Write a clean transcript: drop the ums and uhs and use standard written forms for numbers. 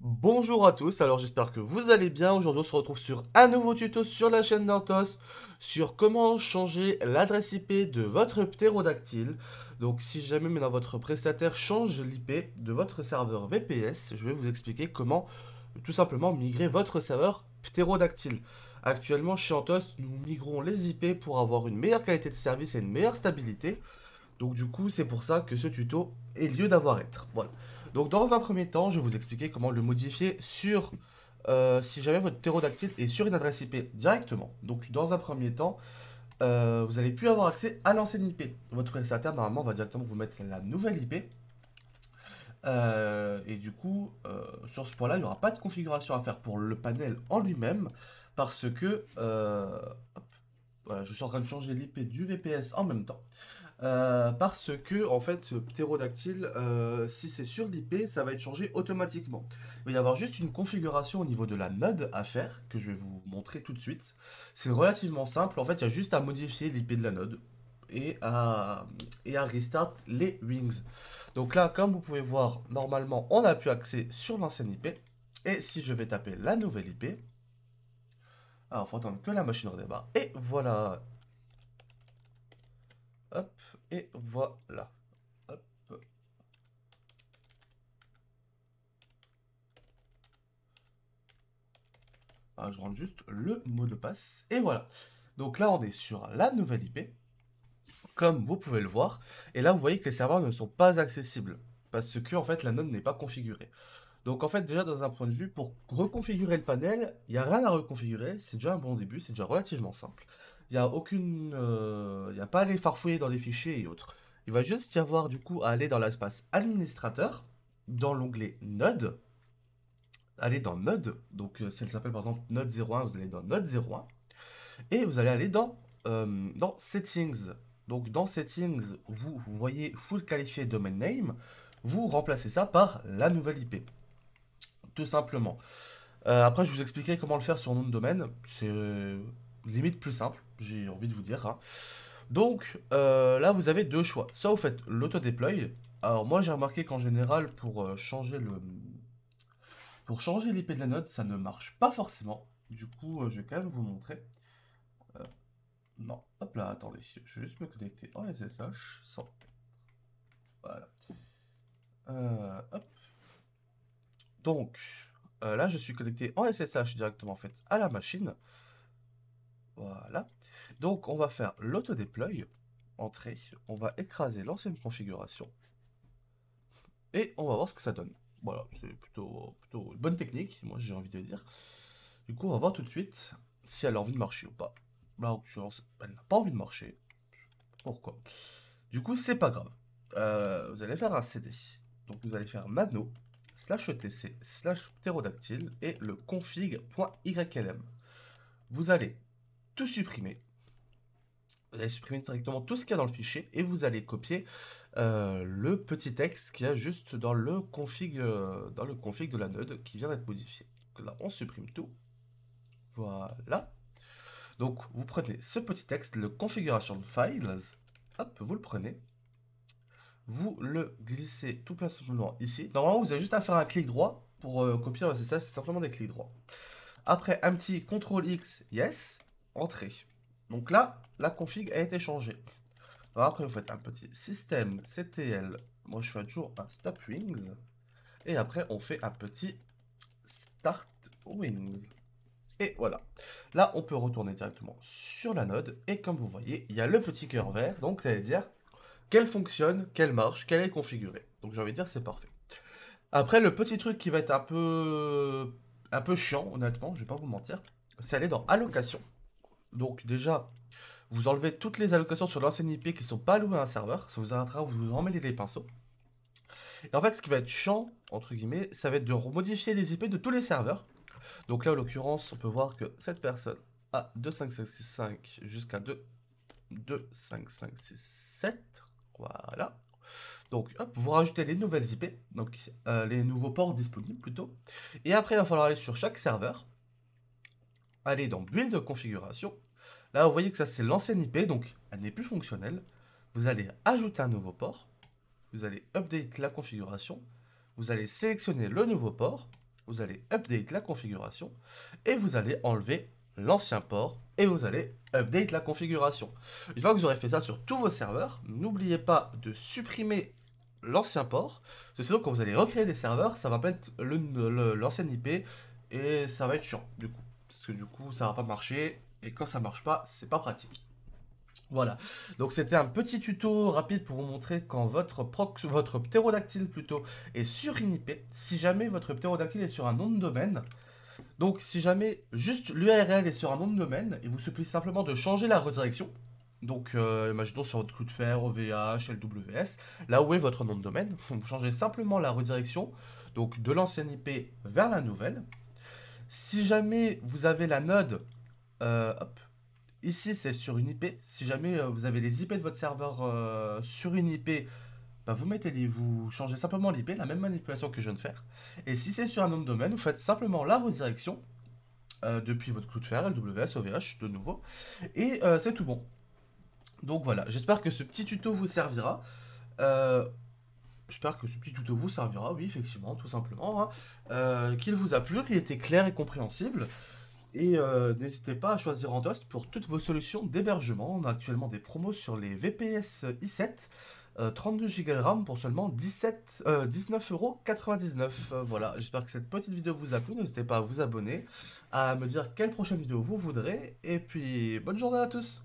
Bonjour à tous, alors j'espère que vous allez bien. Aujourd'hui on se retrouve sur un nouveau tuto sur la chaîne d'Antos sur comment changer l'adresse IP de votre ptérodactyle. Donc si jamais maintenant votre prestataire change l'IP de votre serveur VPS, je vais vous expliquer comment tout simplement migrer votre serveur ptérodactyle. Actuellement chez Antos, nous migrons les IP pour avoir une meilleure qualité de service et une meilleure stabilité. Donc du coup, c'est pour ça que ce tuto est lieu d'avoir être. Voilà. Donc dans un premier temps, je vais vous expliquer comment le modifier sur si jamais votre ptérodactyle est sur une adresse IP directement. Donc dans un premier temps, vous n'allez plus avoir accès à l'ancienne IP. Votre prestataire normalement va directement vous mettre la nouvelle IP. Et du coup, sur ce point-là, il n'y aura pas de configuration à faire pour le panel en lui-même parce que hop, voilà, je suis en train de changer l'IP du VPS en même temps. Parce que, en fait, ptérodactyle, si c'est sur l'IP, ça va être changé automatiquement. Il va y avoir juste une configuration au niveau de la node à faire, que je vais vous montrer tout de suite. C'est relativement simple, en fait, il y a juste à modifier l'IP de la node et à restart les wings. Donc là, comme vous pouvez voir, normalement, on n'a plus accès sur l'ancienne IP. Et si je vais taper la nouvelle IP, alors il faut attendre que la machine redémarre. Et voilà. Hop, et voilà. Hop. Ah, je rentre juste le mot de passe. Et voilà. Donc là, on est sur la nouvelle IP, comme vous pouvez le voir. Et là, vous voyez que les serveurs ne sont pas accessibles. Parce que, en fait, la node n'est pas configurée. Donc, en fait, déjà, dans un point de vue, pour reconfigurer le panel, il n'y a rien à reconfigurer. C'est déjà un bon début. C'est déjà relativement simple. Il n'y a aucune. Il n'y a pas à aller farfouiller dans les fichiers et autres. Il va juste y avoir, du coup, à aller dans l'espace administrateur, dans l'onglet Node. Allez dans Node. Donc, si elle s'appelle par exemple Node 01, vous allez dans Node 01. Et vous allez aller dans Settings. Donc dans Settings, vous voyez Full Qualified Domain Name. Vous remplacez ça par la nouvelle IP. Tout simplement. Après, je vous expliquerai comment le faire sur nom de domaine. C'est limite plus simple, j'ai envie de vous dire, hein. Donc là, vous avez deux choix. Soit vous faites l'auto-deploy. Alors moi, j'ai remarqué qu'en général, pour changer l'IP de la node, ça ne marche pas forcément. Du coup, je vais quand même vous montrer. Euh, Non, hop là, attendez, je vais juste me connecter en SSH sans. Voilà. Hop. Donc, là, je suis connecté en SSH directement en fait à la machine. Voilà. Donc, on va faire l'autodeploy. Entrée. On va écraser l'ancienne configuration. Et on va voir ce que ça donne. Voilà, c'est plutôt une bonne technique, moi j'ai envie de dire. Du coup, on va voir tout de suite si elle a envie de marcher ou pas. Là, en l'occurrence, elle n'a pas envie de marcher. Pourquoi? Du coup, c'est pas grave. Vous allez faire un CD. Donc, vous allez faire mano /etc /ptérodactyle et le config.ylm. Vous allez tout supprimer. Vous allez supprimer directement tout ce qu'il y a dans le fichier et vous allez copier le petit texte qu'il y a juste dans le config de la node qui vient d'être modifié. Donc là, on supprime tout. Voilà. Donc, vous prenez ce petit texte, le configuration files. Hop, vous le prenez. Vous le glissez tout simplement ici. Normalement, vous avez juste à faire un clic droit pour copier un SSH, c'est simplement des clics droits. Après, un petit CTRL X, yes, entrée. Donc là, la config a été changée. Alors après, vous faites un petit système CTL. Moi, je fais toujours un stop wings. Et après, on fait un petit start wings. Et voilà. Là, on peut retourner directement sur la node. Et comme vous voyez, il y a le petit cœur vert. Donc, ça veut dire qu'elle fonctionne, qu'elle marche, qu'elle est configurée. Donc j'ai envie de dire c'est parfait. Après le petit truc qui va être un peu chiant honnêtement, je vais pas vous mentir, c'est aller dans allocation. Donc déjà, vous enlevez toutes les allocations sur l'ancienne IP qui sont pas allouées à un serveur, ça vous arrêtera, vous vous emmêlez les pinceaux. Et en fait, ce qui va être chiant, entre guillemets, ça va être de modifier les IP de tous les serveurs. Donc là, en l'occurrence, on peut voir que cette personne a 25565 jusqu'à 25567. Voilà. Donc, hop, vous rajoutez les nouvelles IP, donc les nouveaux ports disponibles plutôt. Et après, il va falloir aller sur chaque serveur, aller dans Build de configuration. Là, vous voyez que ça, c'est l'ancienne IP, donc elle n'est plus fonctionnelle. Vous allez ajouter un nouveau port. Vous allez update la configuration. Vous allez sélectionner le nouveau port. vous allez update la configuration et vous allez enlever l'ancien port et vous allez update la configuration. Une fois que vous aurez fait ça sur tous vos serveurs, n'oubliez pas de supprimer l'ancien port, parce que sinon quand vous allez recréer des serveurs, ça va mettre l'ancienne IP et ça va être chiant du coup. Parce que du coup ça va pas marcher et quand ça marche pas, c'est pas pratique. Voilà, donc c'était un petit tuto rapide pour vous montrer quand votre ptérodactyle plutôt est sur une IP, si jamais votre ptérodactyle est sur un nom de domaine. Donc si jamais juste l'URL est sur un nom de domaine, il vous suffit simplement de changer la redirection. Donc imaginons sur votre Cloudflare, OVH, LWS, là où est votre nom de domaine, vous changez simplement la redirection, donc de l'ancienne IP vers la nouvelle. Si jamais vous avez la node, hop, ici c'est sur une IP, si jamais vous avez les IP de votre serveur sur une IP, bah, vous changez simplement l'IP, la même manipulation que je viens de faire. Et si c'est sur un nom de domaine, vous faites simplement la redirection depuis votre Cloudflare, LWS, OVH de nouveau, et c'est tout bon. Donc voilà, j'espère que ce petit tuto vous servira. J'espère que ce petit tuto vous servira, oui, effectivement, tout simplement. Hein. Qu'il vous a plu, qu'il était clair et compréhensible. Et n'hésitez pas à choisir Randost pour toutes vos solutions d'hébergement. On a actuellement des promos sur les VPS i7, 32 Go de RAM pour seulement 19,99 €. Voilà, j'espère que cette petite vidéo vous a plu. N'hésitez pas à vous abonner, à me dire quelle prochaine vidéo vous voudrez. Et puis, bonne journée à tous!